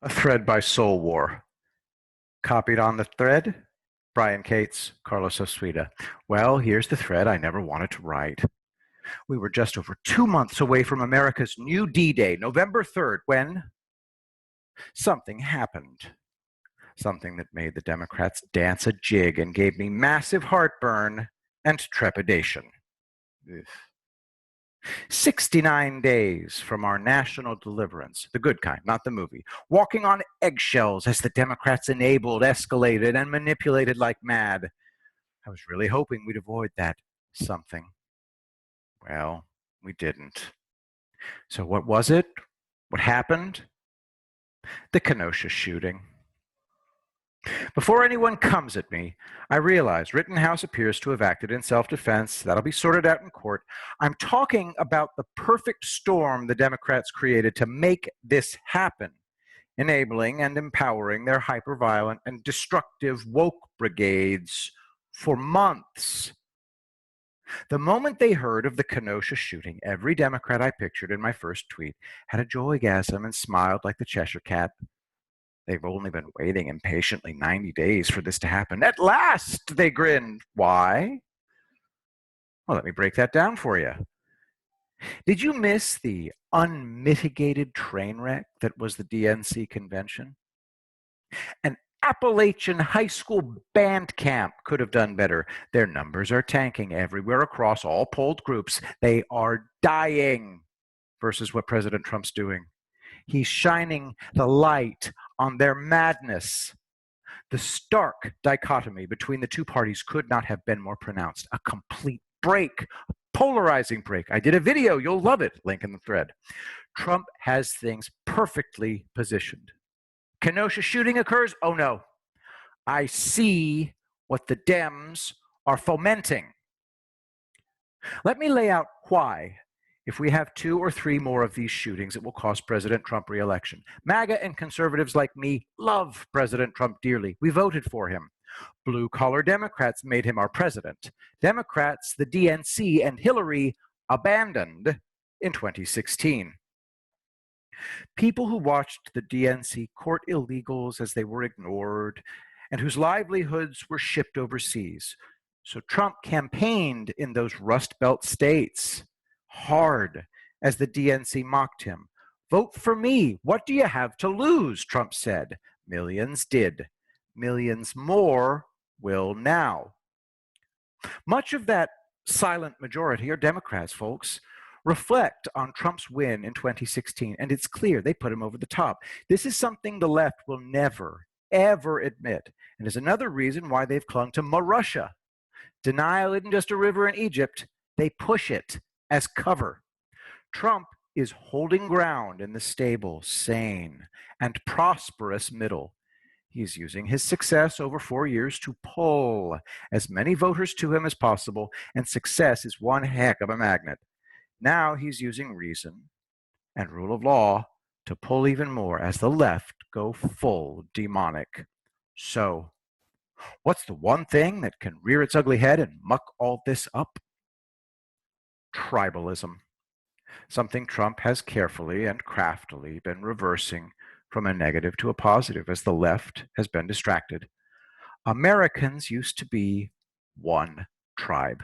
A thread by Soul War. Copied on the thread, Brian Cates, Carlos Osuita. Well, here's the thread I never wanted to write. We were just over 2 months away from America's new D-Day, November 3rd, when something happened. Something that made the Democrats dance a jig and gave me massive heartburn and trepidation. Ugh. 69 days from our national deliverance, the good kind, not the movie, walking on eggshells as the Democrats enabled, escalated, and manipulated like mad. I was really hoping we'd avoid that something. Well, we didn't. So what was it? What happened? The Kenosha shooting. Before anyone comes at me, I realize Rittenhouse appears to have acted in self-defense. That'll be sorted out in court. I'm talking about the perfect storm the Democrats created to make this happen, enabling and empowering their hyper-violent and destructive woke brigades for months. The moment they heard of the Kenosha shooting, every Democrat I pictured in my first tweet had a joygasm and smiled like the Cheshire Cat. They've only been waiting impatiently 90 days for this to happen. At last, they grinned. Why? Well, let me break that down for you. Did you miss the unmitigated train wreck that was the DNC convention? An Appalachian high school band camp could have done better. Their numbers are tanking everywhere across all polled groups. They are dying versus what President Trump's doing. He's shining the light on their madness. The stark dichotomy between the two parties could not have been more pronounced. A complete break, a polarizing break. I did a video, you'll love it, link in the thread. Trump has things perfectly positioned. Kenosha shooting occurs, oh no. I see what the Dems are fomenting. Let me lay out why. If we have 2 or 3 more of these shootings, it will cost President Trump re-election. MAGA and conservatives like me love President Trump dearly. We voted for him. Blue-collar Democrats made him our president. Democrats, the DNC, and Hillary abandoned in 2016. People who watched the DNC court illegals as they were ignored and whose livelihoods were shipped overseas. So Trump campaigned in those Rust Belt states hard as the DNC mocked him. Vote for me. What do you have to lose? Trump said. Millions did. Millions more will now. Much of that silent majority are Democrats, folks. Reflect on Trump's win in 2016, and it's clear they put him over the top. This is something the left will never, ever admit, and is another reason why they've clung to Russia. Denial isn't just a river in Egypt. They push it as cover. Trump is holding ground in the stable, sane, and prosperous middle. He's using his success over 4 years to pull as many voters to him as possible, and success is one heck of a magnet. Now he's using reason and rule of law to pull even more as the left go full demonic. So, what's the one thing that can rear its ugly head and muck all this up? Tribalism. Something Trump has carefully and craftily been reversing from a negative to a positive as the left has been distracted. Americans used to be one tribe.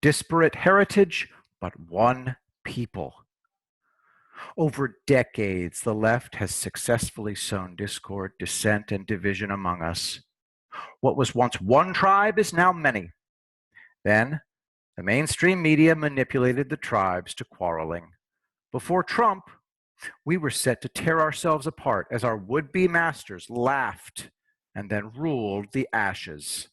Disparate heritage, but one people. Over decades, the left has successfully sown discord, dissent, and division among us. What was once one tribe is now many. Then, the mainstream media manipulated the tribes to quarreling. Before Trump, we were set to tear ourselves apart as our would-be masters laughed and then ruled the ashes.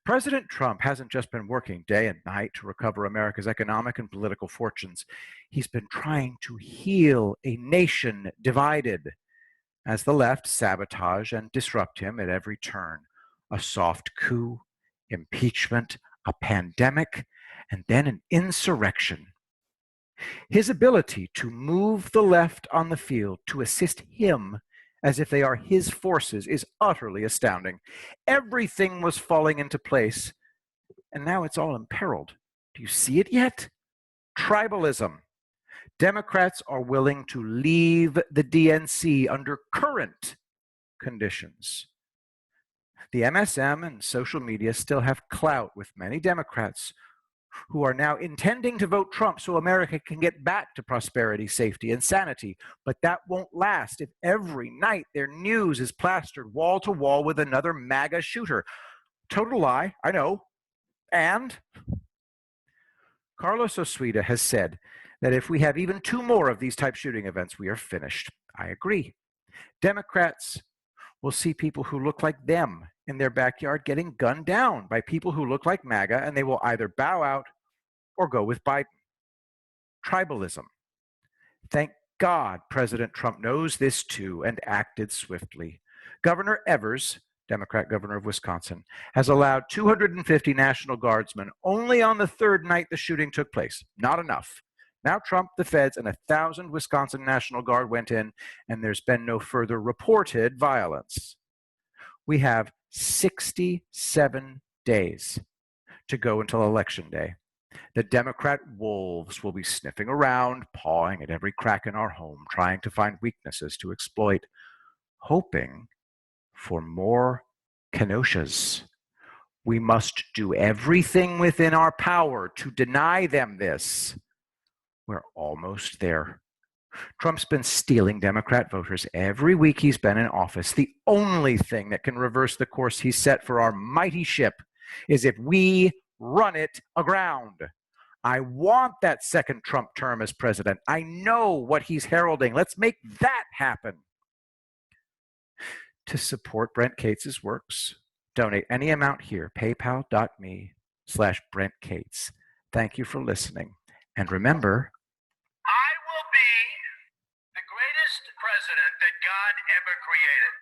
President Trump hasn't just been working day and night to recover America's economic and political fortunes. He's been trying to heal a nation divided as the left sabotage and disrupt him at every turn. A soft coup, impeachment, a pandemic, and then an insurrection. His ability to move the left on the field to assist him as if they are his forces is utterly astounding. Everything was falling into place, and now it's all imperiled. Do you see it yet? Tribalism. Democrats are willing to leave the DNC under current conditions. The MSM and social media still have clout with many Democrats who are now intending to vote Trump so America can get back to prosperity, safety, and sanity. But that won't last if every night their news is plastered wall to wall with another MAGA shooter. Total lie, I know. And Carlos Osuita has said that if we have even 2 more of these type shooting events, we are finished. I agree. Democrats will see people who look like them in their backyard getting gunned down by people who look like MAGA, and they will either bow out or go with Biden. Tribalism. Thank God President Trump knows this too and acted swiftly. Governor Evers, Democrat governor of Wisconsin, has allowed 250 National Guardsmen only on the 3rd night the shooting took place. Not enough. Now Trump, the feds, and 1,000 Wisconsin National Guard went in, and there's been no further reported violence. We have 67 days to go until Election Day. The Democrat wolves will be sniffing around, pawing at every crack in our home, trying to find weaknesses to exploit, hoping for more Kenoshas. We must do everything within our power to deny them this. We're almost there. Trump's been stealing Democrat voters every week he's been in office. The only thing that can reverse the course he's set for our mighty ship is if we run it aground. I want that second Trump term as president. I know what he's heralding. Let's make that happen. To support Brent Cates' works, donate any amount here, paypal.me/Brent Cates. Thank you for listening. And remember, I will be the greatest president that God ever created.